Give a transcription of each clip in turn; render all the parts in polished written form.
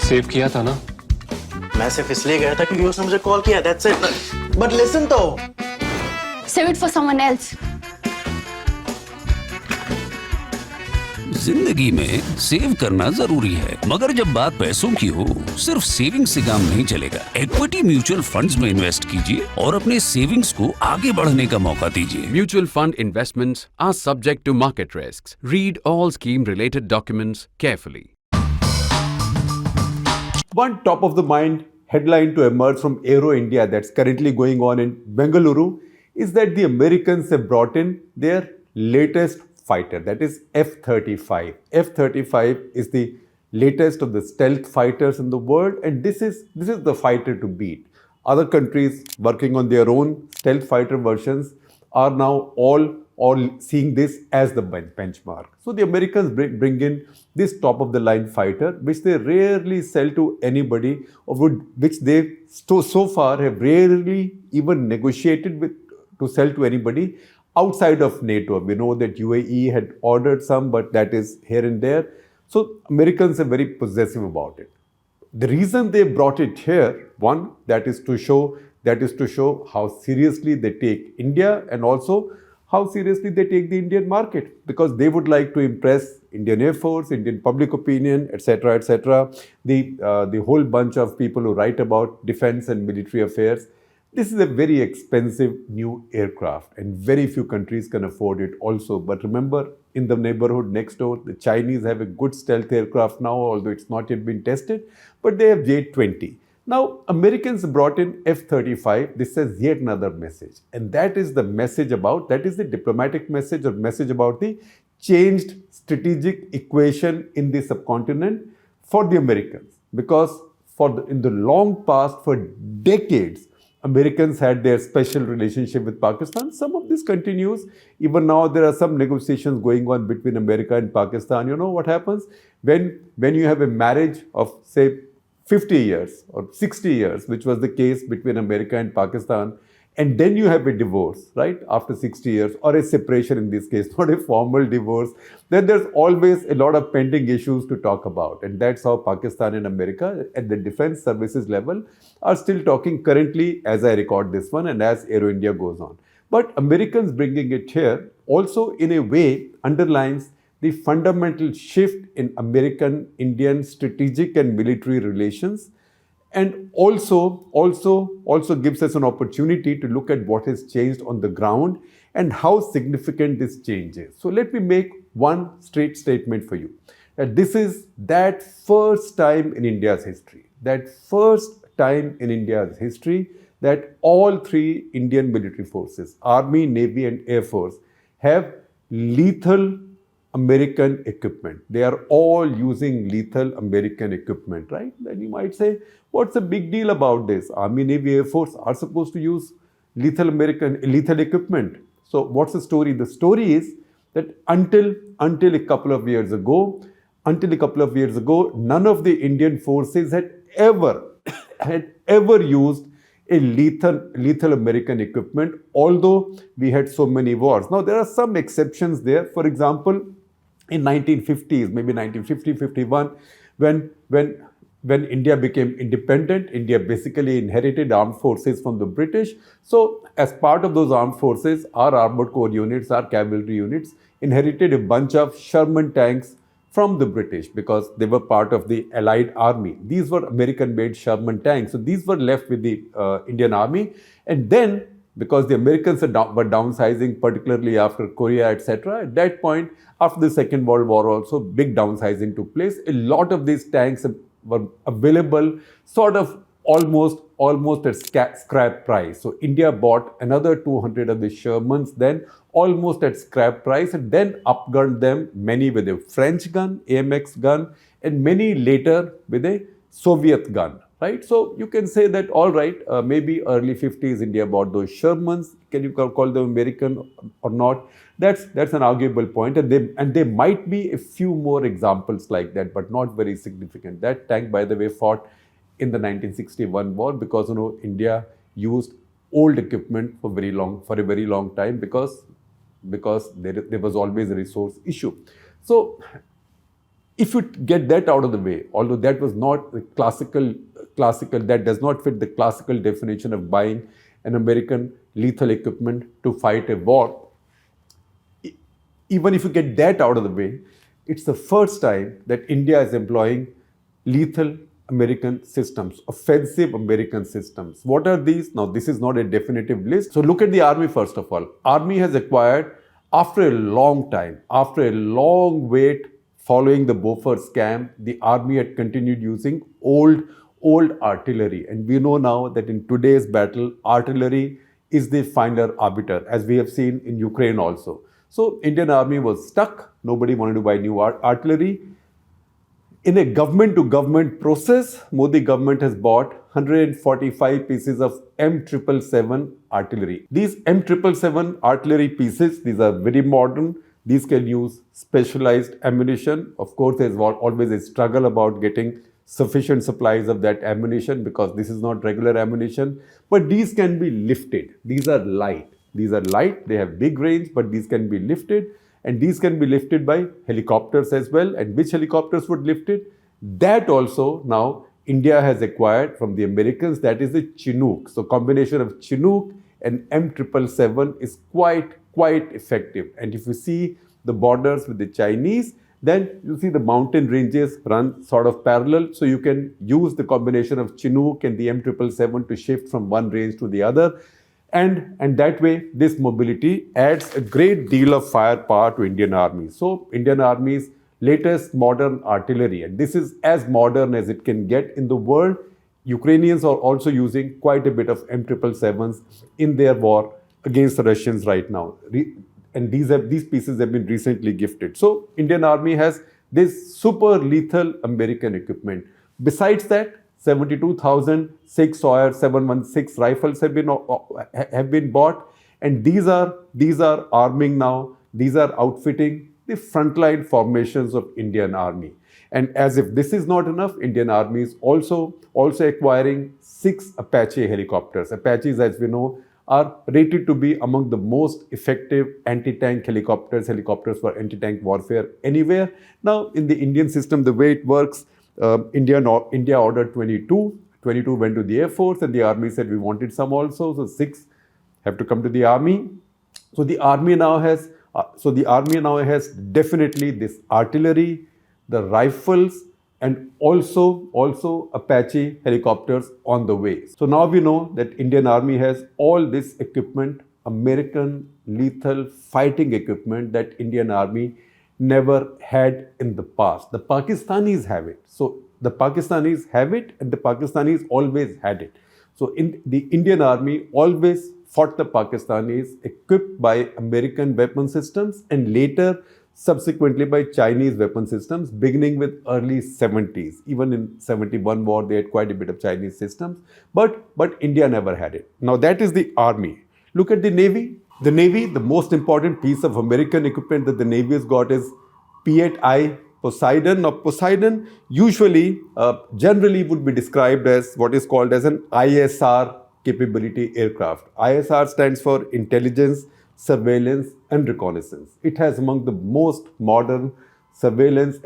Save किया था ना? मैं सिर्फ इसलिए गया था क्योंकि उसने मुझे कॉल किया, that's it. But listen तो. Save it for someone else. जिंदगी में सेव करना जरूरी है, मगर जब बात पैसों की हो, सिर्फ सेविंग से काम नहीं चलेगा। इक्विटी म्यूचुअल फंड्स में इन्वेस्ट कीजिए और अपने सेविंग्स को आगे बढ़ने का मौका दीजिए। Mutual fund investments are subject to market risks. Read all scheme-related documents carefully. One top of the mind headline to emerge from Aero India that's currently going on in Bengaluru is that the Americans have brought in their latest fighter, that is F-35. F-35 is the latest of the stealth fighters in the world, and this is the fighter to beat. Other countries working on their own stealth fighter versions are now all seeing this as the benchmark. So the Americans bring in this top of the line fighter, which they rarely sell to anybody, or which they so far have rarely even negotiated with to sell to anybody outside of NATO. We know that UAE had ordered some, but that is here and there. So Americans are very possessive about it. The reason they brought it here, one, that is to show how seriously they take India, and also how seriously they take the Indian market, because they would like to impress Indian Air Force, Indian public opinion, etc., etc. The whole bunch of people who write about defense and military affairs. This is a very expensive new aircraft, and very few countries can afford it also. But remember, in the neighborhood next door, the Chinese have a good stealth aircraft now, although it's not yet been tested, but they have J-20. Now, Americans brought in F-35. This says yet another message, and that is the diplomatic message, or message about the changed strategic equation in the subcontinent for the Americans. Because in the long past, for decades, Americans had their special relationship with Pakistan. Some of this continues. Even now, there are some negotiations going on between America and Pakistan. You know what happens? When you have a marriage of, say, 50 years or 60 years, which was the case between America and Pakistan, and then you have a divorce, right, after 60 years, or a separation in this case, not a formal divorce, then there's always a lot of pending issues to talk about. And that's how Pakistan and America at the defense services level are still talking currently as I record this one and as Aero India goes on. But Americans bringing it here also in a way underlines the fundamental shift in American-Indian strategic and military relations, and also gives us an opportunity to look at what has changed on the ground and how significant this change is. So let me make one straight statement for you. That this is that first time in India's history, that all three Indian military forces, Army, Navy and Air Force, have lethal American equipment. They are all using lethal American equipment, right? Then you might say, what's the big deal about this? Army, Navy, Air Force are supposed to use lethal equipment. So what's the story? The story is that until a couple of years ago, none of the Indian forces had ever used a lethal American equipment, although we had so many wars. Now, there are some exceptions there. For example, in 1950s, maybe 1950-51, when India became independent, India basically inherited armed forces from the British. So, as part of those armed forces, our armored corps units, our cavalry units, inherited a bunch of Sherman tanks from the British because they were part of the Allied Army. These were American-made Sherman tanks. So these were left with the Indian Army. And then, because the Americans were downsizing, particularly after Korea, etc., at that point, after the Second World War also, big downsizing took place. A lot of these tanks were available sort of almost at scrap price. So India bought another 200 of the Shermans then almost at scrap price, and then upgunned them, many with a French gun, AMX gun, and many later with a Soviet gun, right? So you can say that, all right, maybe early 50s India bought those Shermans. Can you call them American or not? That's an arguable point, and there might be a few more examples like that, but not very significant. That tank, by the way, fought in the 1961 war because India used old equipment for a very long time because there was always a resource issue. So If you get that out of the way, although that was not the classical, that does not fit the classical definition of buying an American lethal equipment to fight a war, even if you get that out of the way, it's the first time that India is employing lethal American systems, offensive American systems. What are these? Now, this is not a definitive list. So look at the Army first of all. Army has acquired, after a long time, after a long wait following the Bofors scam, the Army had continued using old artillery. And we know now that in today's battle, artillery is the final arbiter, as we have seen in Ukraine also. So Indian Army was stuck. Nobody wanted to buy new artillery. In a government-to-government process, Modi government has bought 145 pieces of M777 artillery. These M777 artillery pieces, these are very modern. These can use specialized ammunition. Of course, there's always a struggle about getting sufficient supplies of that ammunition because this is not regular ammunition. But these can be lifted. These are light. They have big range, but these can be lifted. And these can be lifted by helicopters as well. And which helicopters would lift it? That also now India has acquired from the Americans. That is the Chinook. So combination of Chinook and M777 is quite effective. And if you see the borders with the Chinese, then you see the mountain ranges run sort of parallel. So you can use the combination of Chinook and the M777 to shift from one range to the other. And that way, this mobility adds a great deal of firepower to Indian Army. So Indian Army's latest modern artillery, and this is as modern as it can get in the world. Ukrainians are also using quite a bit of M777s in their war against the Russians right now. And these pieces have been recently gifted. So Indian Army has this super lethal American equipment. Besides that, 72,000 6-Sauer 716 rifles have been bought, and these are arming now. These are outfitting the frontline formations of Indian Army. And as if this is not enough, Indian Army is also acquiring 6 Apache helicopters. Apaches, as we know, are rated to be among the most effective anti-tank helicopters for anti-tank warfare anywhere. Now, in the Indian system, the way it works, India ordered 22 went to the Air Force, and the Army said we wanted some also, so 6 have to come to the Army. So the Army now has definitely this artillery, the rifles, and also Apache helicopters on the way. So now we know that Indian Army has all this equipment, American lethal fighting equipment that Indian Army never had in the past. The Pakistanis have it. So the Pakistanis have it, and the Pakistanis always had it. So the Indian Army always fought the Pakistanis equipped by American weapon systems and later subsequently by Chinese weapon systems, beginning with early 70s. Even in 71 war, they had quite a bit of Chinese systems, but India never had it. Now that is the Army. Look at the Navy. The Navy, the most important piece of American equipment that the Navy has got is P-8I Poseidon. Now, Poseidon generally would be described as what is called as an ISR capability aircraft. ISR stands for Intelligence, Surveillance and Reconnaissance. It has among the most modern surveillance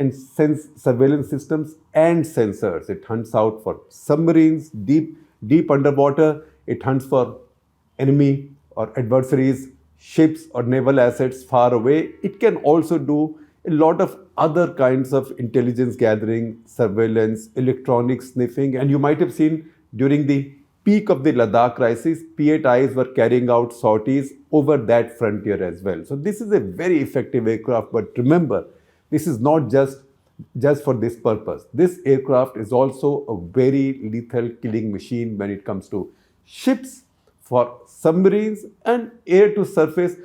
systems and sensors. It hunts out for submarines, deep underwater. It hunts for enemy or adversaries, ships or naval assets far away. It can also do a lot of other kinds of intelligence gathering, surveillance, electronic sniffing. And you might have seen during the peak of the Ladakh crisis, P-8Is were carrying out sorties over that frontier as well. So this is a very effective aircraft. But remember, this is not just for this purpose. This aircraft is also a very lethal killing machine when it comes to ships, for submarines and air to surface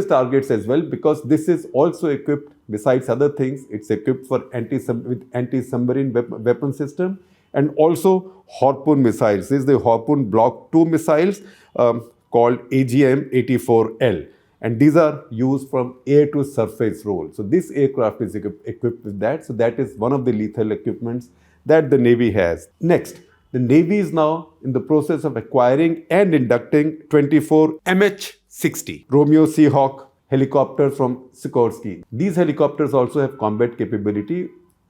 targets as well, because this is also equipped, besides other things, it's equipped for anti-submarine weapon system and also Harpoon missiles. This is the Harpoon Block 2 missiles called AGM-84L. And these are used from air to surface role. So this aircraft is equipped with that. So that is one of the lethal equipments that the Navy has. Next, the Navy is now in the process of acquiring and inducting 24 MH-60 Romeo Seahawk helicopters from Sikorsky. These helicopters also have combat capability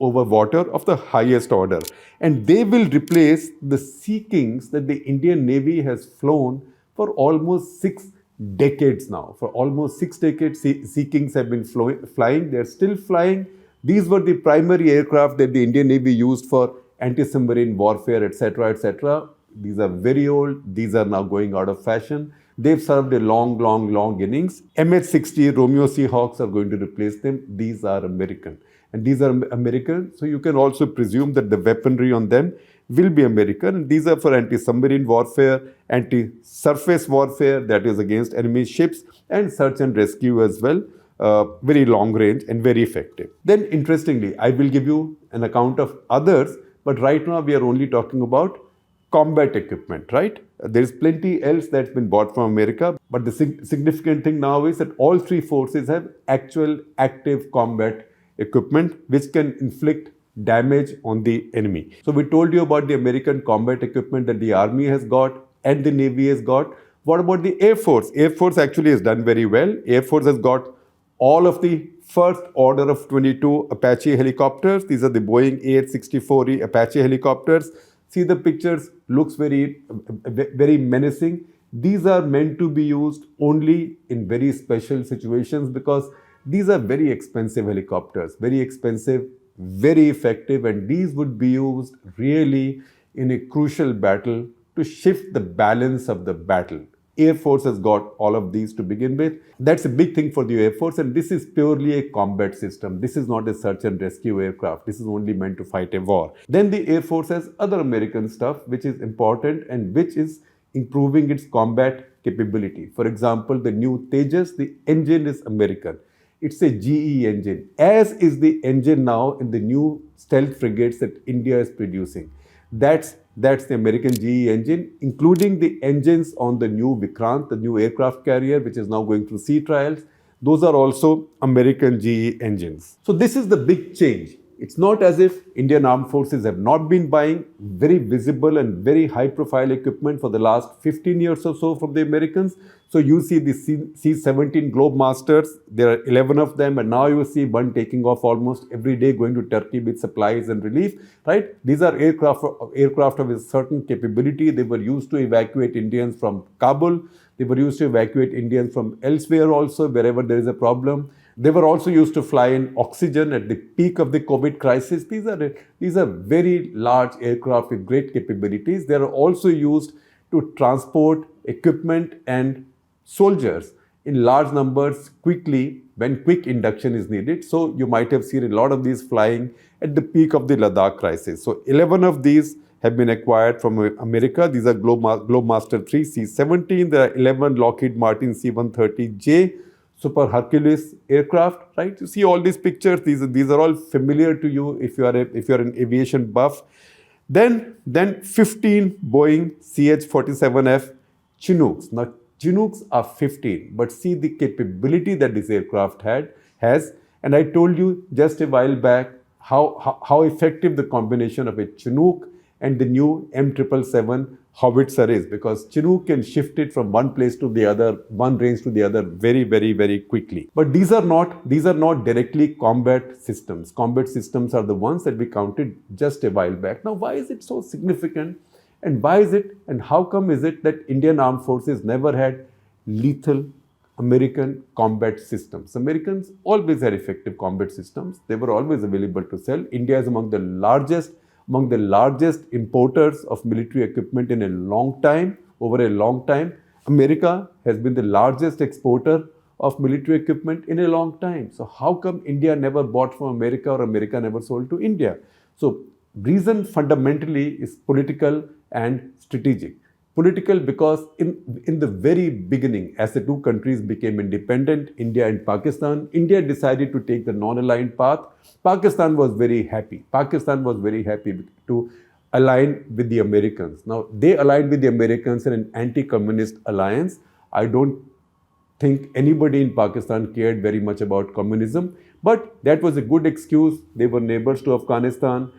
over water of the highest order. And they will replace the Sea Kings that the Indian Navy has flown for almost 6 decades now. For almost 6 decades, Sea Kings have been flying. They're still flying. These were the primary aircraft that the Indian Navy used for anti-submarine warfare, etc., etc. These are very old. These are now going out of fashion. They've served a long innings. MH-60 Romeo Seahawks are going to replace them. These are American. And these are American, so you can also presume that the weaponry on them will be American. And these are for anti-submarine warfare, anti-surface warfare, that is against enemy ships, and search and rescue as well. Very long range and very effective. Then interestingly, I will give you an account of others, but right now we are only talking about combat equipment, right? There is plenty else that's been bought from America, but the significant thing now is that all three forces have actual active combat equipment which can inflict damage on the enemy. So we told you about the American combat equipment that the Army has got and the Navy has got. What about the Air Force? Air Force actually has done very well. Air Force has got all of the first order of 22 Apache helicopters. These are the Boeing AH-64E Apache helicopters. See the pictures, looks very menacing. These are meant to be used only in very special situations because these are very expensive helicopters, very expensive, very effective, and these would be used really in a crucial battle to shift the balance of the battle. Air Force has got all of these to begin with. That's a big thing for the Air Force, and this is purely a combat system. This is not a search and rescue aircraft. This is only meant to fight a war. Then the Air Force has other American stuff which is important and which is improving its combat capability. For example, the new Tejas, the engine is American. It's a GE engine, as is the engine now in the new stealth frigates that India is producing. That's the American GE engine, including the engines on the new Vikrant, the new aircraft carrier, which is now going through sea trials. Those are also American GE engines. So this is the big change. It's not as if Indian Armed Forces have not been buying very visible and very high-profile equipment for the last 15 years or so from the Americans. So you see the C-17 Globemasters, there are 11 of them, and now you see one taking off almost every day going to Turkey with supplies and relief, right? These are aircraft of a certain capability. They were used to evacuate Indians from Kabul. They were used to evacuate Indians from elsewhere also, wherever there is a problem. They were also used to fly in oxygen at the peak of the COVID crisis. These are very large aircraft with great capabilities. They are also used to transport equipment and soldiers in large numbers quickly when quick induction is needed. So you might have seen a lot of these flying at the peak of the Ladakh crisis. So 11 of these have been acquired from America. These are Globemaster 3 C-17. There are 11 Lockheed Martin C-130J Super Hercules aircraft, right? You see all these pictures. These are all familiar to you if you are an aviation buff. Then 15 Boeing CH-47F Chinooks. Now Chinooks are 15, but see the capability that this aircraft has. And I told you just a while back how effective the combination of a Chinook and the new M777 howitzer is, because Chinook can shift it from one place to the other, one range to the other very quickly. But these are not directly combat systems. Combat systems are the ones that we counted just a while back. Now, why is it so significant? And why is it, and how come is it that Indian Armed Forces never had lethal American combat systems? Americans always had effective combat systems. They were always available to sell. India is among the largest importers of military equipment in a long time, over a long time. America has been the largest exporter of military equipment in a long time. So how come India never bought from America or America never sold to India? So reason fundamentally is political and strategic. Political because in the very beginning, as the two countries became independent, India and Pakistan, India decided to take the non-aligned path. Pakistan was very happy. Pakistan was very happy to align with the Americans. Now, they aligned with the Americans in an anti-communist alliance. I don't think anybody in Pakistan cared very much about communism, but that was a good excuse. They were neighbors to Afghanistan.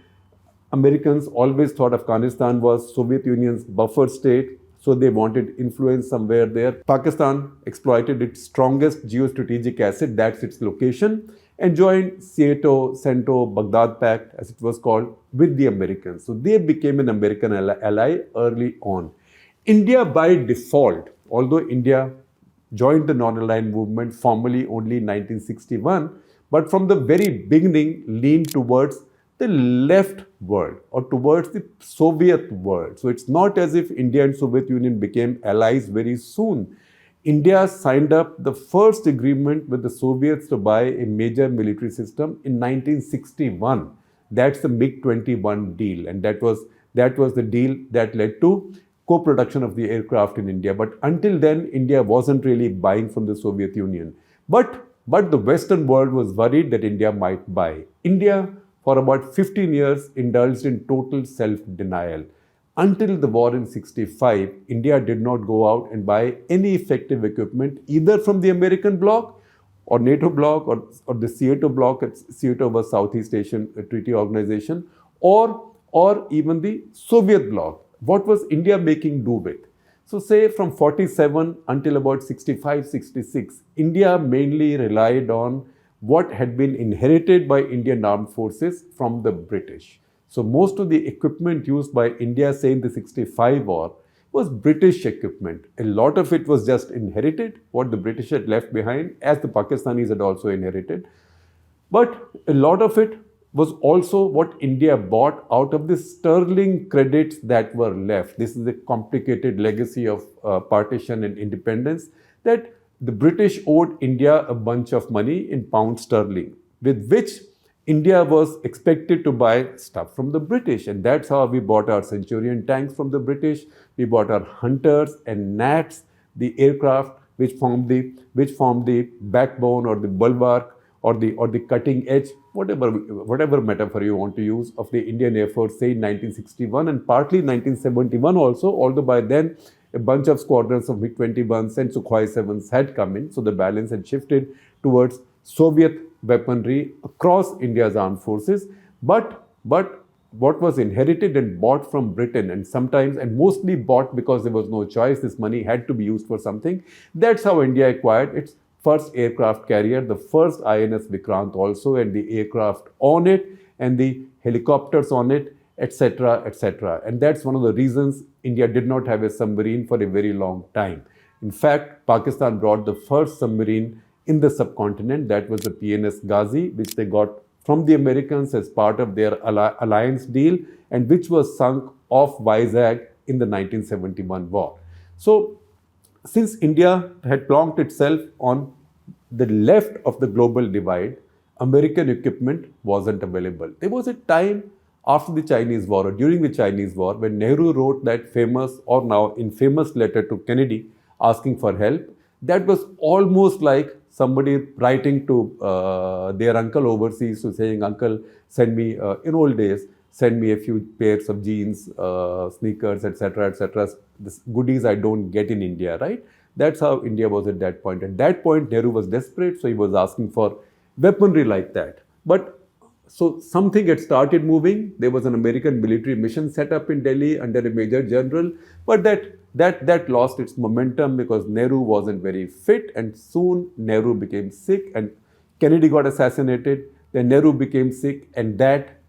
Americans always thought Afghanistan was Soviet Union's buffer state, so they wanted influence somewhere there. Pakistan exploited its strongest geostrategic asset, that's its location, and joined Seato, Cento, Baghdad Pact, as it was called, with the Americans. So they became an American ally early on. India by default, although India joined the non-aligned movement formally only in 1961, but from the very beginning leaned towards the left world or towards the Soviet world. So it's not as if India and Soviet Union became allies very soon. India signed up the first agreement with the Soviets to buy a major military system in 1961. That's the MiG-21 deal, and that was the deal that led to co-production of the aircraft in India. But until then, India wasn't really buying from the Soviet Union. But the Western world was worried that India might buy. India, for about 15 years, indulged in total self-denial. Until the war in 65, India did not go out and buy any effective equipment either from the American bloc or NATO bloc or the Seato bloc. Seato was Southeast Asian Treaty Organization, or even the Soviet bloc. What was India making do with? So say from 47 until about 65, 66, India mainly relied on what had been inherited by Indian armed forces from the British. So most of the equipment used by India, say in the 65 war, was British equipment. A lot of it was just inherited, what the British had left behind, as the Pakistanis had also inherited. But a lot of it was also what India bought out of the sterling credits that were left. This is a complicated legacy of partition and independence, that the British owed India a bunch of money in pound sterling, with which India was expected to buy stuff from the British. And that's how we bought our Centurion tanks from the British. We bought our Hunters and Gnats, the aircraft which formed the backbone or the bulwark or the cutting edge, whatever metaphor you want to use, of the Indian Air Force, say in 1961 and partly 1971 also, although by then a bunch of squadrons of MiG-21s and Sukhoi 7s had come in, so the balance had shifted towards Soviet weaponry across India's armed forces. But what was inherited and bought from Britain, and sometimes and mostly bought because there was no choice, this money had to be used for something, that's how India acquired its first aircraft carrier, the first INS Vikrant also, and the aircraft on it, and the helicopters on it, etc., etc. And that's one of the reasons India did not have a submarine for a very long time. In fact, Pakistan brought the first submarine in the subcontinent, that was the PNS Ghazi, which they got from the Americans as part of their alliance deal, and which was sunk off Vizag in the 1971 war. So, since India had plonked itself on the left of the global divide, American equipment wasn't available. There was a time after the Chinese war, or during the Chinese war, when Nehru wrote that famous or now infamous letter to Kennedy asking for help. That was almost like somebody writing to their uncle overseas, to saying, "Uncle, send me," in old days, "send me a few pairs of jeans, sneakers, etc., etc. This goodies I don't get in India," right? That's how India was at that point. At that point, Nehru was desperate, so he was asking for weaponry like that. But so something had started moving. There was an American military mission set up in Delhi under a major general, but that lost its momentum because Nehru wasn't very fit, and soon Nehru became sick, and Kennedy got assassinated. Then Nehru became sick, and that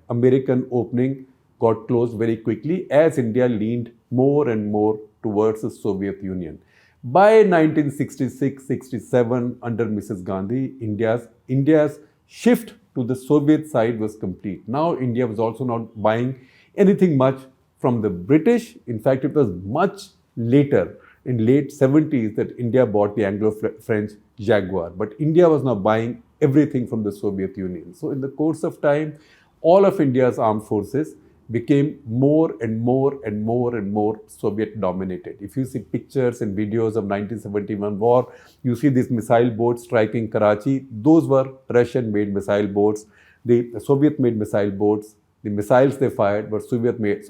American opening got closed very quickly as India leaned more and more towards the Soviet Union. By 1966-67, under Mrs. Gandhi, India's shift to the Soviet side was complete. Now India was also not buying anything much from the British. In fact, it was much later, in late 70s, that India bought the Anglo-French Jaguar. But India was now buying everything from the Soviet Union. So in the course of time, all of India's armed forces became more and more and more and more Soviet dominated. If you see pictures and videos of 1971 war, you see these missile boats striking Karachi. Those were Russian-made missile boats. The Soviet-made missile boats, the missiles they fired were Soviet-made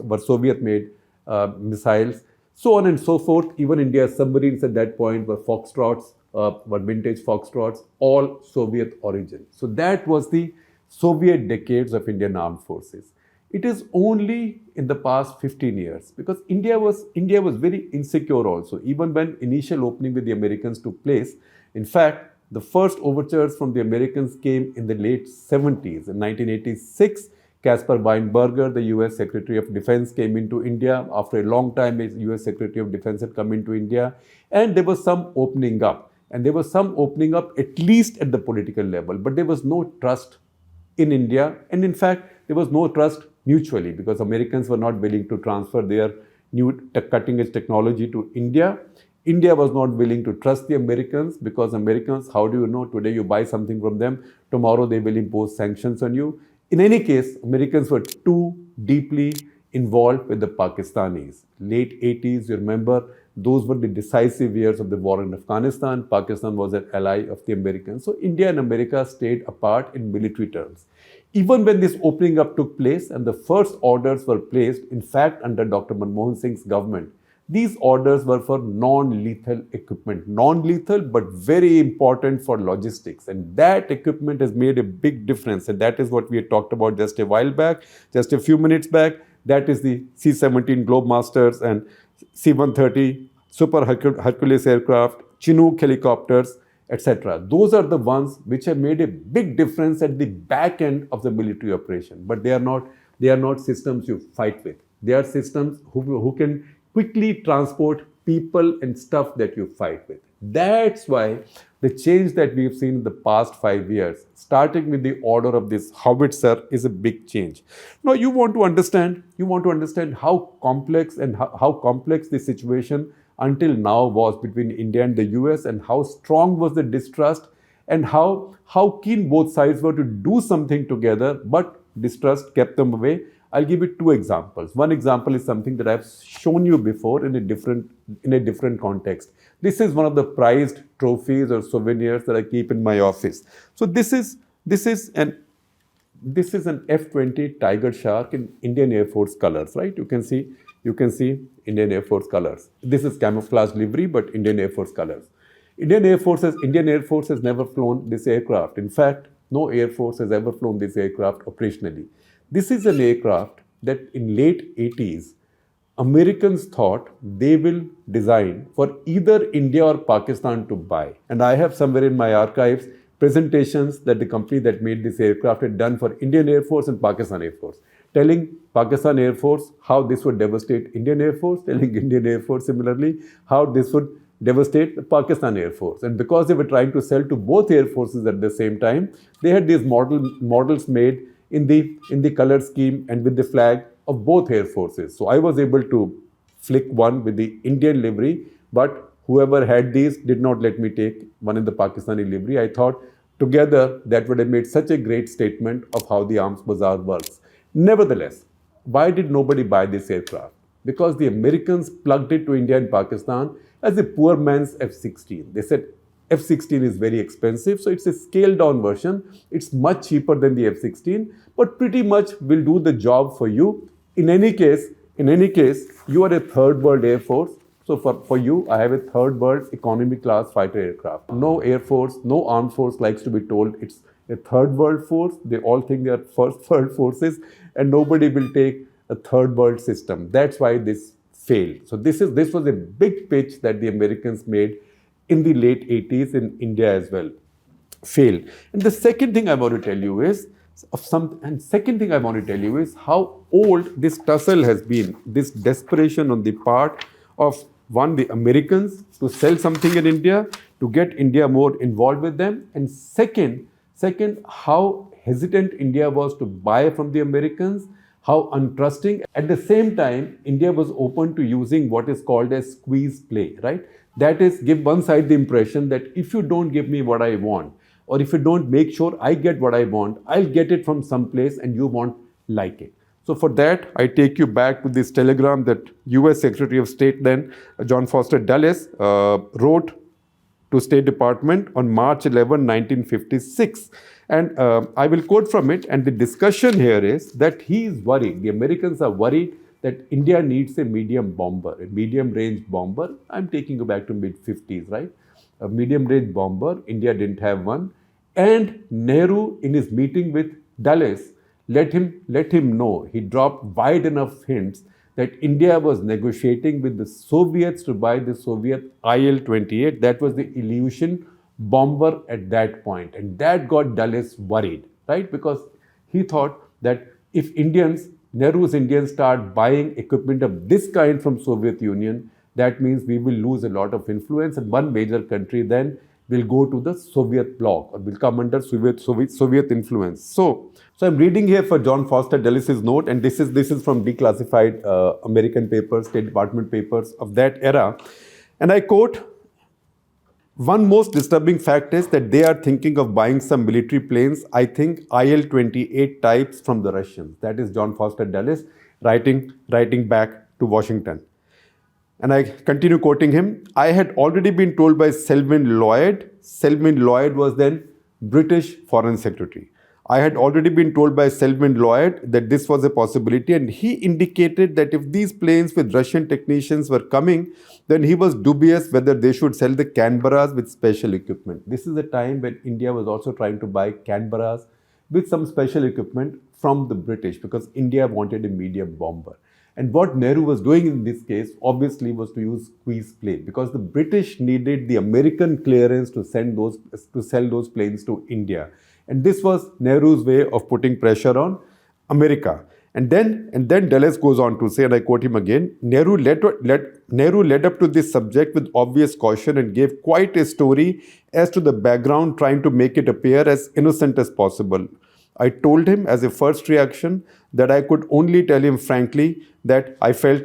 missiles, so on and so forth. Even India's submarines at that point were Foxtrots, were vintage Foxtrots, all Soviet origin. So that was the Soviet decades of Indian armed forces. It is only in the past 15 years, because India was very insecure also, even when initial opening with the Americans took place. In fact, The first overtures from the Americans came in the late 70s. In 1986, Caspar Weinberger, the US Secretary of Defense, came into India. After a long time, a US Secretary of Defense had come into India. And there was some opening up. And there was some opening up at least at the political level. But there was no trust in India. And in fact, there was no trust mutually because Americans were not willing to transfer their new cutting-edge technology to India. India was not willing to trust the Americans because Americans, how do you know, today you buy something from them, tomorrow they will impose sanctions on you. In any case, Americans were too deeply involved with the Pakistanis. Late 80s, you remember, those were the decisive years of the war in Afghanistan. Pakistan was an ally of the Americans. So India and America stayed apart in military terms. Even when this opening up took place and the first orders were placed, in fact, under Dr. Manmohan Singh's government, these orders were for non-lethal equipment. Non-lethal, but very important for logistics. And that equipment has made a big difference. And that is what we had talked about just a while back, just a few minutes back. That is the C-17 Globemasters and C-130 Super Hercules aircraft, Chinook helicopters, etc. Those are the ones which have made a big difference at the back end of the military operation. But they are not systems you fight with. They are systems who can quickly transport people and stuff that you fight with. That's why the change that we've seen in the past 5 years, starting with the order of this howitzer, is a big change. Now you want to understand how complex the situation until now was between India and the US, and how strong was the distrust, and how keen both sides were to do something together, but distrust kept them away. I'll give you two examples. One example is something that I've shown you before in a different context. This is one of the prized trophies or souvenirs that I keep in my office. So this is an F-20 Tiger Shark in Indian Air Force colors, right? You can see Indian Air Force colors. This is camouflage livery, but Indian Air Force colors. Indian Air Force has never flown this aircraft. In fact, no Air Force has ever flown this aircraft operationally. This is an aircraft that in late 80s, Americans thought they will design for either India or Pakistan to buy. And I have somewhere in my archives presentations that the company that made this aircraft had done for Indian Air Force and Pakistan Air Force, telling Pakistan Air Force how this would devastate Indian Air Force, telling Indian Air Force similarly how this would devastate the Pakistan Air Force. And because they were trying to sell to both air forces at the same time, they had these models made in the color scheme and with the flag of both air forces. So I was able to flick one with the Indian livery, but whoever had these did not let me take one in the Pakistani livery. I thought together that would have made such a great statement of how the arms bazaar works. Nevertheless, why did nobody buy this aircraft? Because the Americans plugged it to India and Pakistan as a poor man's F-16. They said F-16 is very expensive, so it's a scaled down version. It's much cheaper than the F-16, but pretty much will do the job for you. In any case, you are a third world air force. So for you, I have a third world economy class fighter aircraft. No air force, no armed force likes to be told it's a third world force. They all think they are first world forces, and nobody will take a third world system. That's why this failed. So this was a big pitch that the Americans made in the late 80s in India as well. Failed. And the second thing I want to tell you is how old this tussle has been, this desperation on the part of one, the Americans to sell something in India, to get India more involved with them, and second, how hesitant India was to buy from the Americans, how untrusting. At the same time, India was open to using what is called a squeeze play, right? That is, give one side the impression that if you don't give me what I want, or if you don't make sure I get what I want, I'll get it from someplace and you won't like it. So for that, I take you back to this telegram that US Secretary of State then, John Foster Dulles, wrote to State Department on March 11, 1956. And I will quote from it. And the discussion here is that he is worried, the Americans are worried that India needs a medium bomber, a medium range bomber. I'm taking you back to mid-50s, right? A medium range bomber. India didn't have one. And Nehru, in his meeting with Dulles, let him know, he dropped wide enough hints that India was negotiating with the Soviets to buy the Soviet IL-28. That was the Ilyushin bomber at that point. And that got Dulles worried, right? Because he thought that if Nehru's Indians start buying equipment of this kind from Soviet Union, that means we will lose a lot of influence, and one major country then will go to the Soviet bloc or will come under Soviet influence. So I'm reading here for John Foster Dulles' note, and this is from declassified American papers, State Department papers of that era. And I quote, "One most disturbing fact is that they are thinking of buying some military planes, I think IL-28 types from the Russians." That is John Foster Dulles writing back to Washington. And I continue quoting him. "I had already been told by Selwyn Lloyd." Selwyn Lloyd was then British Foreign Secretary. "I had already been told by Selwyn Lloyd that this was a possibility, and he indicated that if these planes with Russian technicians were coming, then he was dubious whether they should sell the Canberras with special equipment." This is the time when India was also trying to buy Canberras with some special equipment from the British, because India wanted a medium bomber. And what Nehru was doing in this case, obviously, was to use squeeze play, because the British needed the American clearance to sell those planes to India. And this was Nehru's way of putting pressure on America. And then Dulles goes on to say, and I quote him again, Nehru led up to this subject with obvious caution and gave quite a story as to the background, trying to make it appear as innocent as possible. I told him as a first reaction that I could only tell him frankly that I felt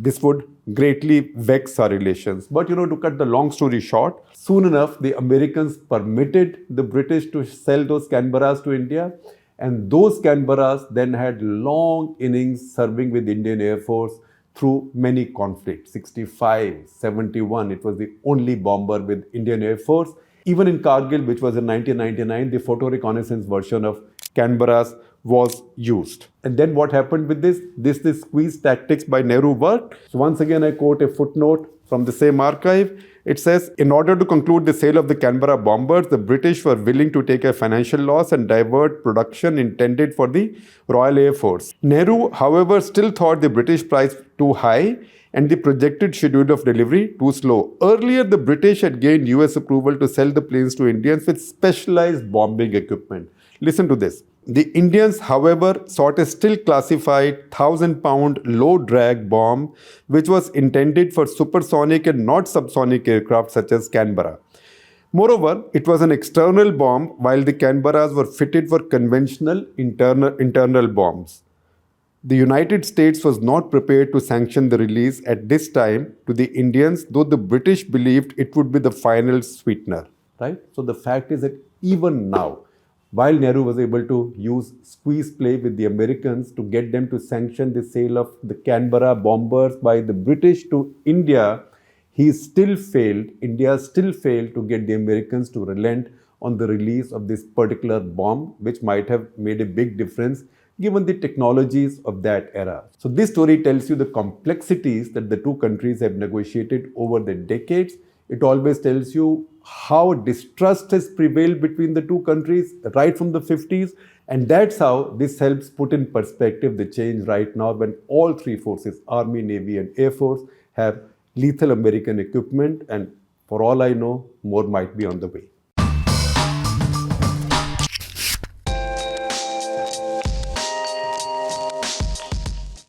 this would greatly vex our relations. But to cut the long story short, soon enough, the Americans permitted the British to sell those Canberras to India. And those Canberras then had long innings serving with Indian Air Force through many conflicts. 65, 71, it was the only bomber with Indian Air Force. Even in Kargil, which was in 1999, the photo reconnaissance version of Canberras was used. And then what happened with this? This squeeze tactics by Nehru worked. So once again, I quote a footnote from the same archive. It says, in order to conclude the sale of the Canberra bombers, the British were willing to take a financial loss and divert production intended for the Royal Air Force. Nehru, however, still thought the British price too high and the projected schedule of delivery too slow. Earlier, the British had gained US approval to sell the planes to Indians with specialized bombing equipment. Listen to this. The Indians, however, sought a still classified 1,000-pound low-drag bomb, which was intended for supersonic and not subsonic aircraft such as Canberra. Moreover, it was an external bomb, while the Canberras were fitted for conventional internal bombs. The United States was not prepared to sanction the release at this time to the Indians, though the British believed it would be the final sweetener. Right? So the fact is that even now, while Nehru was able to use squeeze play with the Americans to get them to sanction the sale of the Canberra bombers by the British to India, India still failed to get the Americans to relent on the release of this particular bomb, which might have made a big difference given the technologies of that era. So this story tells you the complexities that the two countries have negotiated over the decades. It always tells you how distrust has prevailed between the two countries right from the 50s. And that's how this helps put in perspective the change right now when all three forces, Army, Navy and Air Force, have lethal American equipment. And for all I know, more might be on the way.